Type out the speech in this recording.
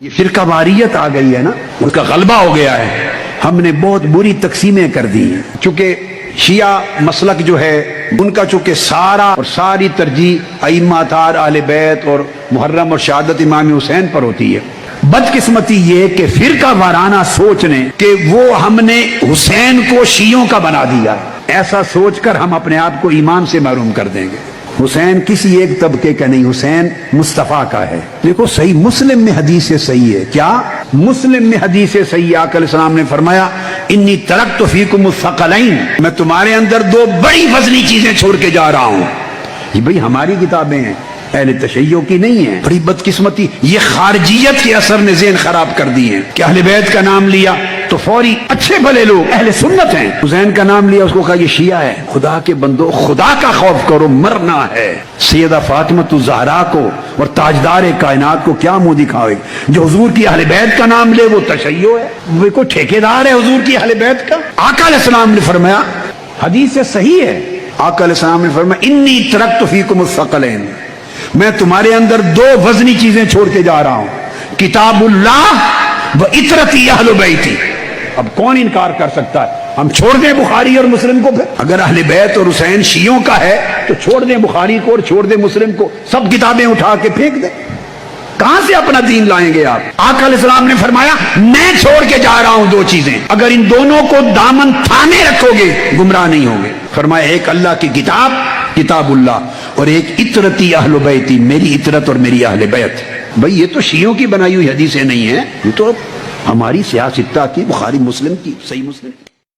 یہ فرقہ واریت آ گئی ہے نا، ان کا غلبہ ہو گیا ہے، ہم نے بہت بری تقسیمیں کر دی ہیں۔ چونکہ شیعہ مسلک جو ہے ان کا چونکہ سارا اور ساری ترجیح ائمہ اطہار اہل بیت اور محرم اور شہادت امام حسین پر ہوتی ہے۔ بدقسمتی یہ کہ فرقہ وارانہ سوچ نے کہ وہ ہم نے حسین کو شیعوں کا بنا دیا، ایسا سوچ کر ہم اپنے آپ کو ایمان سے محروم کر دیں گے۔ حسین کسی ایک طبقے کا نہیں، حسین مصطفیٰ کا ہے۔ دیکھو صحیح مسلم میں حدیث سے صحیح ہے، کیا مسلم میں حدیث سے صحیح، آقا علیہ السلام نے فرمایا انی ترکت فیکم الثقلین، میں تمہارے اندر دو بڑی وزنی چیزیں چھوڑ کے جا رہا ہوں۔ یہ بھئی ہماری کتابیں ہیں، اہل تشیع کی نہیں ہیں۔ بڑی بدقسمتی، یہ خارجیت کے اثر نے ذہن خراب کر دی ہیں کہ اہل بیت کا نام لیا تو فوری اچھے بھلے لوگ اہل سنت ہیں، حسین کا نام لیا اس کو کہا یہ شیعہ ہے۔ خدا کے بندو، خدا کا خوف کرو، مرنا ہے۔ سیدہ فاطمہ الزہرا کو اور تاجدار کائنات کو کیا منہ دکھاوے؟ جو حضور کی اہل بیت کا نام لے وہ تشیع ہے، وہ کوئی ٹھیکیدار ہے حضور کی اہل بیت کا؟ آقا علیہ السلام نے فرمایا، حدیث سے صحیح ہے، آقا علیہ السلام نے فرمایا انی ترکت فیکم الثقلین، میں تمہارے اندر دو وزنی چیزیں چھوڑ کے جا رہا ہوں، کتاب اللہ و عترتی اہل بیتی۔ اب کون انکار کر سکتا ہے؟ ہم چھوڑ دیں بخاری اور مسلم کو؟ پھر اگر اہل بیت اور حسین شیعوں کا ہے تو چھوڑ دیں بخاری کو اور چھوڑ دیں مسلم کو، سب کتابیں اٹھا کے پھینک دیں۔ کہاں سے اپنا دین لائیں گے آپ؟ آقا علیہ السلام نے فرمایا میں چھوڑ کے جا رہا ہوں دو چیزیں، اگر ان دونوں کو دامن تھامے رکھو گے گمراہ نہیں ہوں گے۔ فرمایا ایک اللہ کی کتاب، کتاب اللہ، اور ایک عترتی اہل بیتی، میری عترت اور میری اہل بیت۔ بھئی یہ تو شیعوں کی بنائی ہوئی حدیثیں نہیں ہیں، یہ تو ہماری سیاستہ کی، بخاری مسلم کی، صحیح مسلم